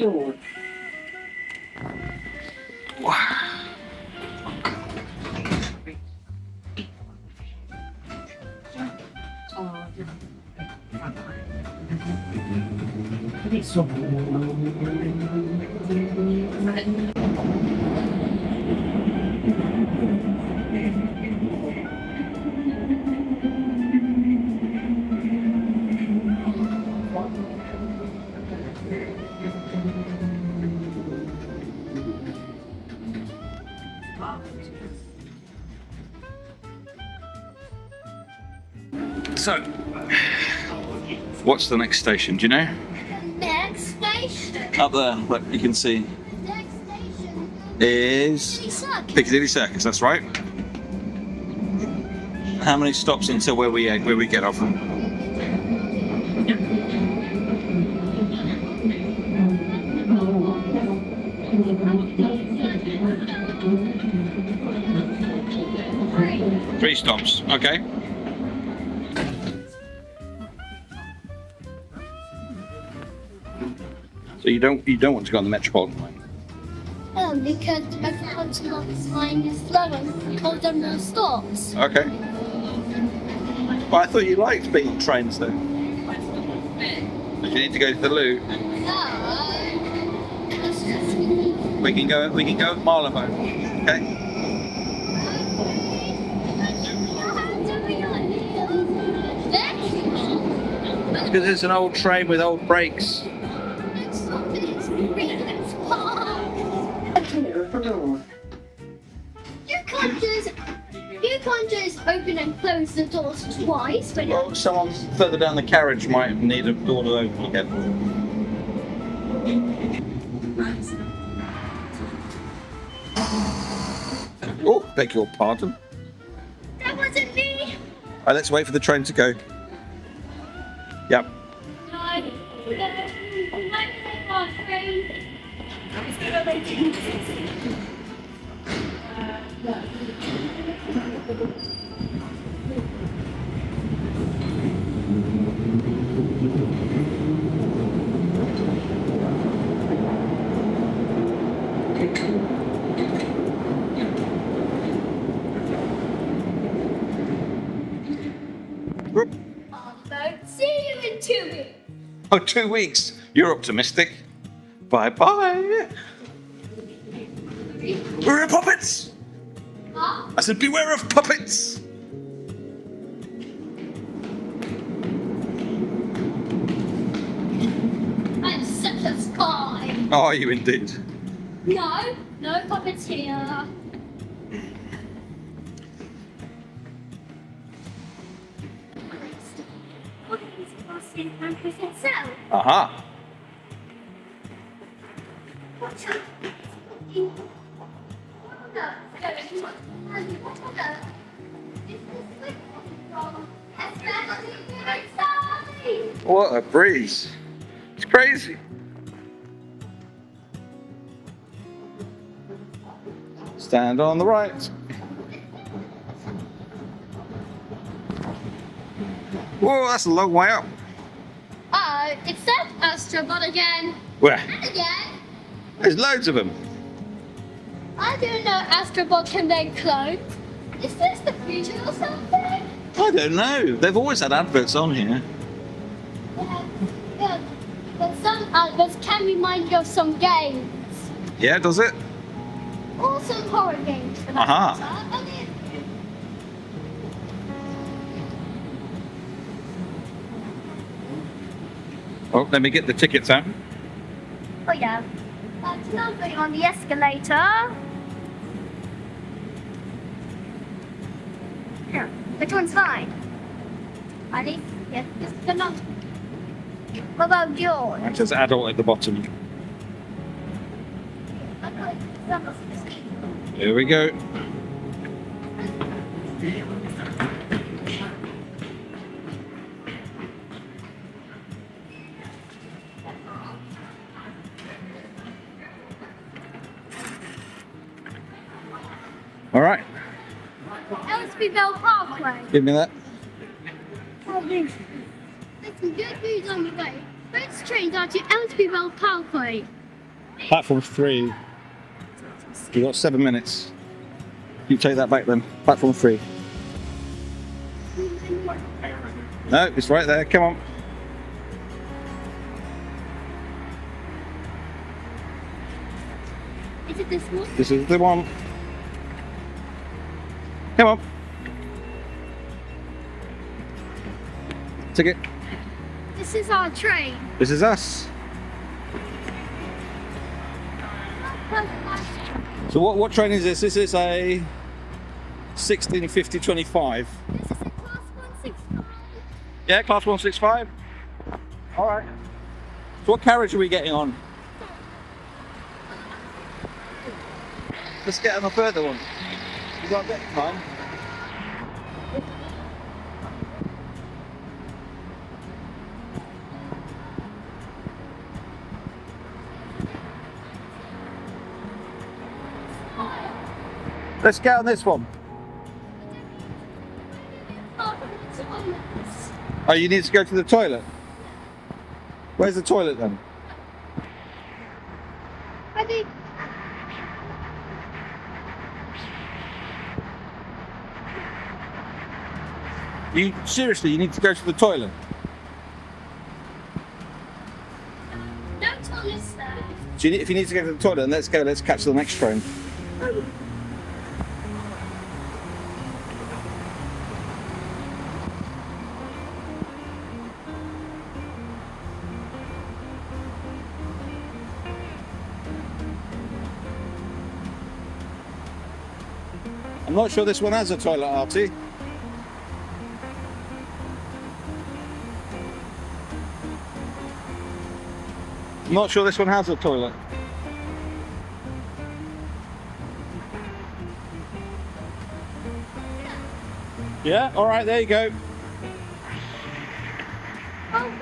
So, what's the next station? Do you know? Next station. Up there, look, you can see, Next station. is Circus. Piccadilly Circus. That's right. How many stops until where we get off? Three stops. Okay. So you don't want to go on the Metropolitan line? Because the Metropolitan line is slower because there are more stops. Okay. Well, I thought you liked being on trains though. If you need to go to the loo, we can go at Marylebone. Okay. Because it's an old train with old brakes. You can't just open and close the doors twice. But Well, someone further down the carriage might need a door to open again. Oh, beg your pardon. that wasn't me. Right, let's wait for the train to go. Yep. Whoop. See you in 2 weeks. Oh, 2 weeks. You're optimistic. Bye-bye. Beware of puppets! Huh? I said beware of puppets! I'm such a spy. Oh, are you indeed? No, no puppets here. What is crossing and present itself? Aha. What's up? What a breeze. It's crazy. Stand on the right. Whoa, that's a long way up. It's that Astrobot again. Where? And again. There's loads of them. I didn't know Astrobot can make clothes. Is this the future or something? I don't know. They've always had adverts on here. Yeah. But some adverts can remind you of some games. Yeah, does it? Or some horror games for that Aha. matter. I mean, Oh, let me get the tickets out. oh yeah. That's nothing on the escalator. Here, which one's fine? Ready? Yeah, just good enough. What about yours? It says adult at the bottom. Okay, that was- Here we go. All right, LSP Bell Parkway. give me that. Oh, there's some good news on the way. First trains are to LSP Bell Parkway. Platform 3. You've got 7 minutes. You take that back then. Platform 3. No, it's right there. Come on. Is it this one? This is the one. Come on. Ticket. This is our train. This is us. So what train is this? This is a 1650-25. This is a class 165. Yeah, class 165. All right. So what carriage are we getting on? Let's get on a further one. You got a bit of time. Let's get on this one. Oh, you need to go to the toilet? Where's the toilet then? I think You seriously, you need to go to the toilet? no toilets there. So if you need to go to the toilet, then let's go. Let's catch the next train. I'm not sure this one has a toilet, Artie. I'm not sure this one has a toilet. Yeah, all right, there you go. Oh,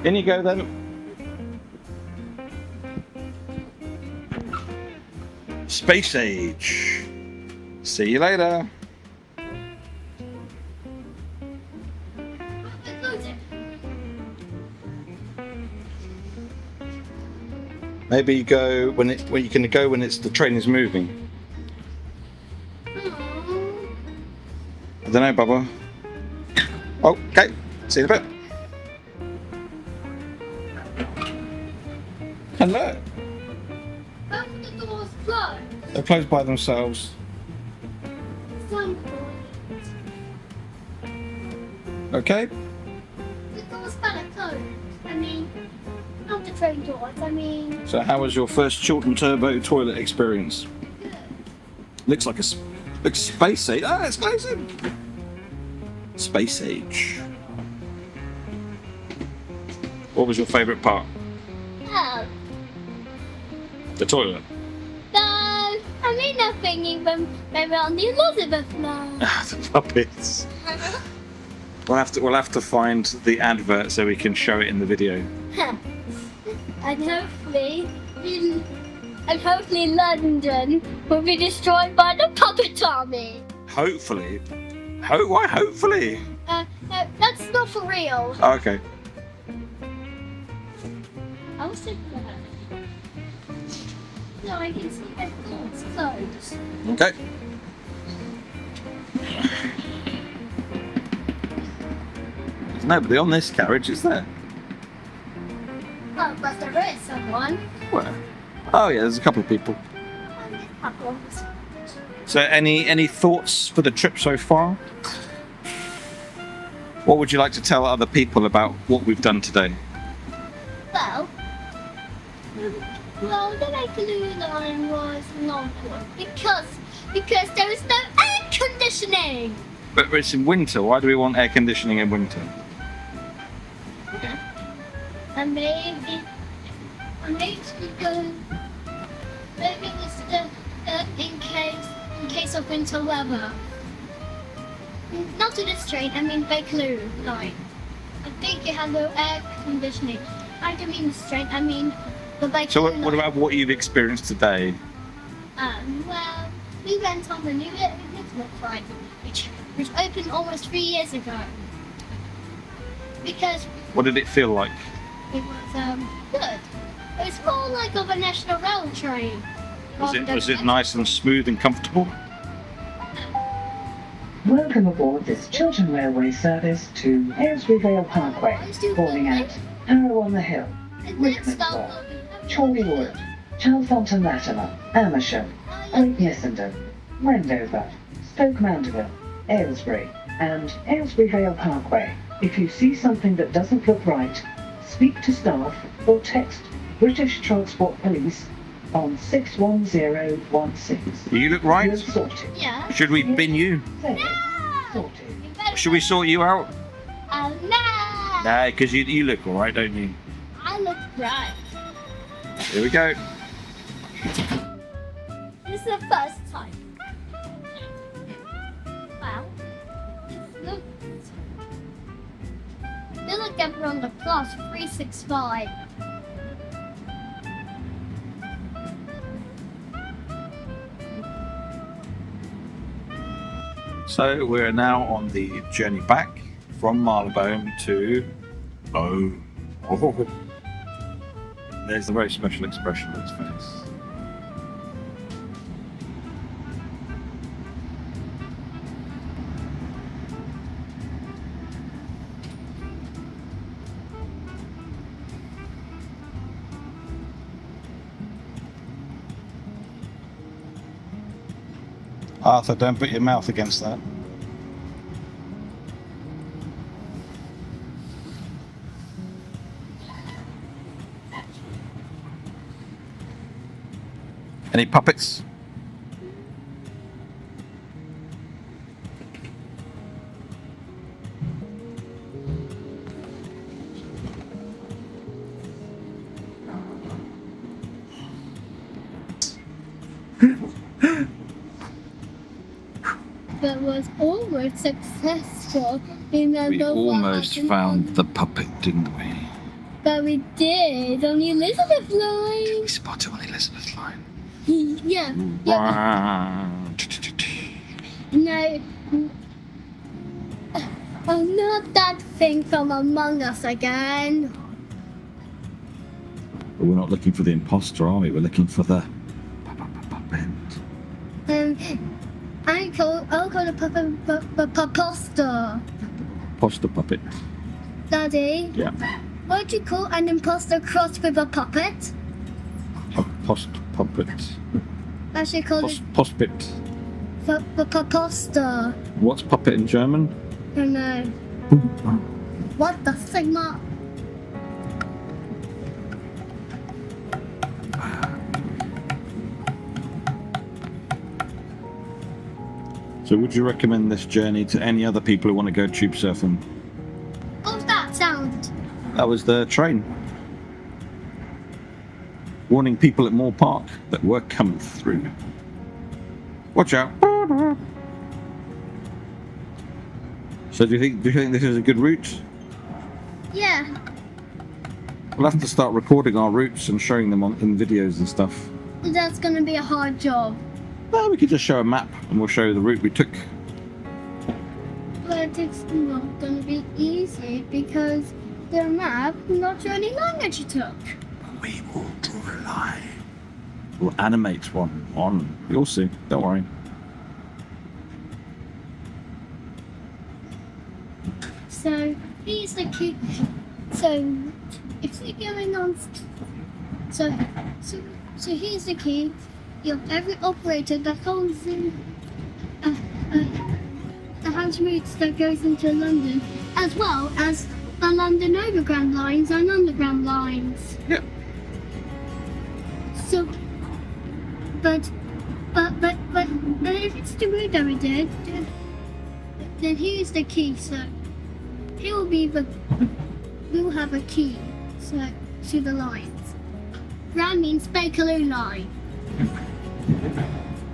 In you go then. Space Age. See you later. Maybe you go when you can go when the train is moving. I don't know, Bubba. Okay, see you in a bit. Hello. both of the doors closed. They're closed by themselves. Some Okay. the doors kind of closed. I mean, not the train doors. I mean, So how was your first Chiltern Turbo toilet experience? good. Looks like looks Space Age. Ah, it's closing. Space Age. What was your favourite part? Oh, The toilet. no. I mean nothing even maybe on the Elizabeth line. Ah, the puppets. We'll have to find the advert so we can show it in the video. And hopefully London will be destroyed by the puppet army. Hopefully. Why hopefully? No, that's not for real. Oh, okay. I was thinking that. so I can see the doors closed. Okay. There's nobody on this carriage, is there? Oh, but there is someone. Where? Oh yeah, there's a couple of people. So any thoughts for the trip so far? What would you like to tell other people about what we've done today? Well, the Bakerloo line was not good because there was no air conditioning. But it's in winter. Why do we want air conditioning in winter? And maybe because maybe it's in case of winter weather. Not to this train, I mean Bakerloo line. I think it had no air conditioning. I don't mean this train, I mean the Bakerloo So line. what about what you've experienced today? Well, we went on the new Elizabeth line, which opened almost 3 years ago. Because What did it feel like? it was good. It was more like of a national rail train. Was it nice and smooth and comfortable? Welcome aboard this Chiltern Railway service to Aylesbury Vale Parkway, calling at Harrow on the Hill, And next Rickman stop Hall, will be Chorley Wood, Chalfonte Latimer, Amersham, Oak Nissenden, Wendover, Stoke Mandeville, Aylesbury, and Aylesbury Vale Parkway. If you see something that doesn't look right, speak to staff or text British Transport Police on 61016. You look right. You're sorted. Yeah. Should we bin you? Say, sorted. You better Should we sort you out? No. Nah, because you look all right, don't you? I look right. Here we go. This is the first time. Well, look up on the plus 365. So we're now on the journey back from Marylebone to Oh. There's a very special expression on his face. Arthur, don't put your mouth against that. Any puppets? But was almost successful. Remember We what almost happened found the puppet, didn't we? But we did on the Elizabeth line. We spotted on Elizabeth line. Yeah. No. Oh, not that thing from Among Us again. But we're not looking for the imposter, are we? We're looking for the puppet. I'll call the imposter. Imposter puppet. Daddy, Yeah. what would you call an imposter crossed with a puppet? Post puppet. I should call it Postpit. the imposter. What's puppet in German? Oh no. What the sigma? So would you recommend this journey to any other people who want to go tube surfing? What was that sound? That was the train. Warning people at Moore Park that we're coming through. Watch out. So do you think this is a good route? Yeah. We'll have to start recording our routes and showing them in videos and stuff. That's gonna be a hard job. Well, we could just show a map and we'll show you the route we took. But it's not gonna be easy because the map not show any language you took. We will draw a line. We'll animate one on. You'll see. Don't worry. So here's the key. So if we're going on, so here's the key. You have every operator that holds in the house routes that goes into London, as well as the London Overground lines and Underground lines. Yeah. So, but if it's the route that we did, then here's the key. So we'll have a key, so to the lines. Brown means Bakerloo line.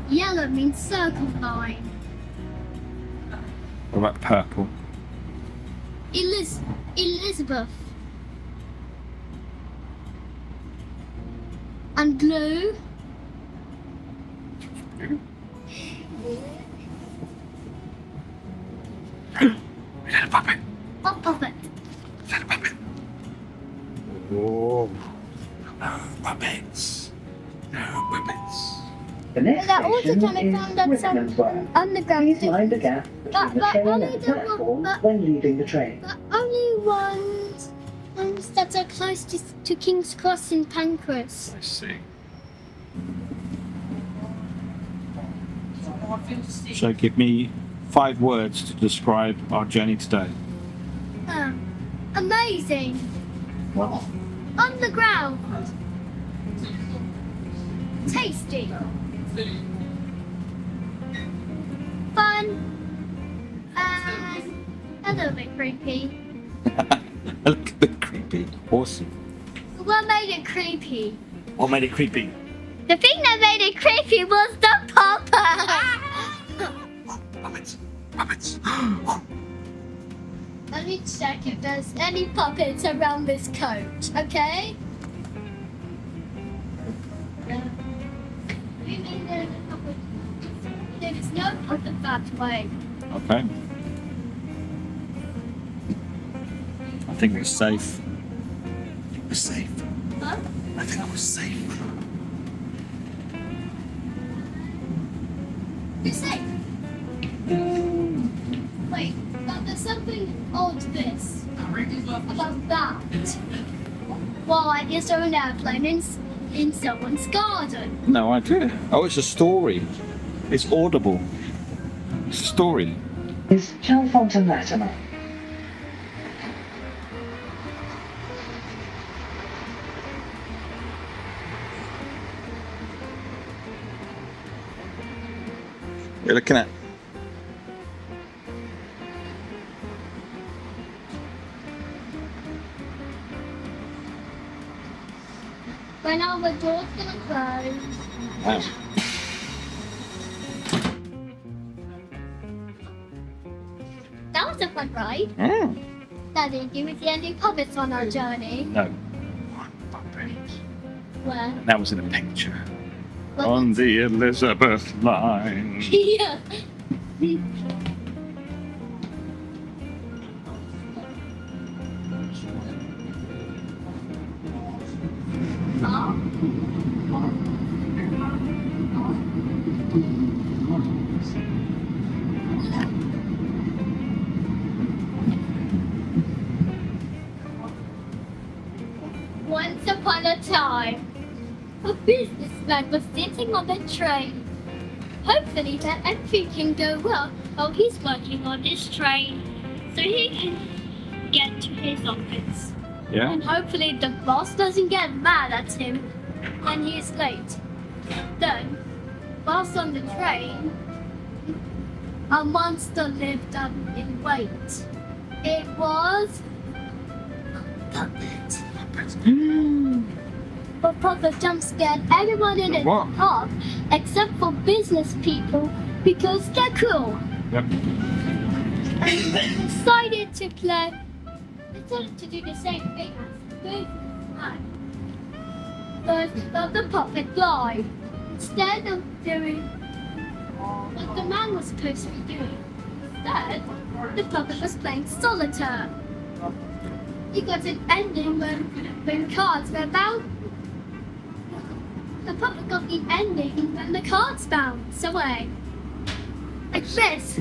Yellow means Circle line. What about purple? Elizabeth. And blue. We had a puppet. What puppet? We had a puppet. Oh. No puppets. No puppets. The next That also station kind of is found that some Rickmansworth. underground Please mind the gap between the but train only and the platform but when leaving the train. only ones that are close to King's Cross in Pancras. I see. So give me 5 words to describe our journey today. Amazing. Underground. Tasty. Fun. And a little bit creepy. A little bit creepy. Awesome. What made it creepy? What made it creepy? The thing that made it creepy was the puppet. Puppets. Puppets. Let me check if there's any puppets around this coach, okay? There is no puppet that way. Okay. I think we're safe. I think we're safe. Huh? I think we're safe. You're safe. Wait, but there's something odd to this. About that. Why is there an airplane in someone's garden? No idea. Oh, it's a story. It's audible. It's a story. Is Chalfonte Latimer. We're looking at. When are the doors gonna close? Wow. That was a fun ride. Mm. Daddy, do we see any puppets on our journey? No. One puppet. Where? That was in a picture. What? On the Elizabeth line. Yeah. Once upon a time, a businessman was sitting on the train. Hopefully that everything can go well while he's working on this train, so he can get to his office. Yeah? And hopefully the boss doesn't get mad at him when he's late. Then, whilst on the train, a monster lived in wait. It was a puppet. But Puppet jump scared everyone in the What? park except for business people because they're cool. Yep. And they decided to do the same thing as the businessman. But the puppet lied. Instead of doing what the man was supposed to be doing, instead, the puppet was playing solitaire. He got an ending when cards were about the puppet got the ending and the cards bounce away. Like this.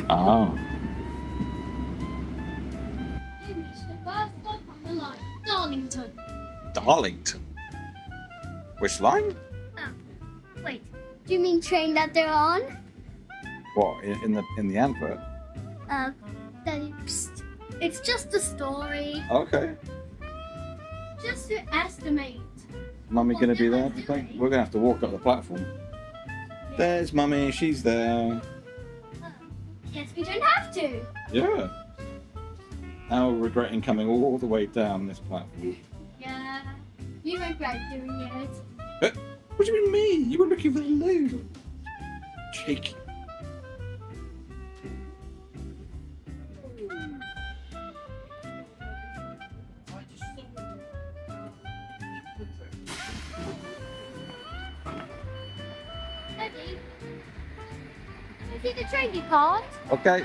Oh. You reached the first stop on the line, Darlington. Darlington. Which line? Wait, do you mean train that they're on? What, in the advert? It's just a story. Okay. Just to estimate. Mummy gonna be there, do you think? We're gonna have to walk up the platform. There's Mummy, she's there. Yes, we don't have to. Yeah. Now we're regretting coming all the way down this platform. Yeah, you regret doing it. What do you mean me? You were looking for the loo. Cheeky. Daddy, you see the train depart? Okay.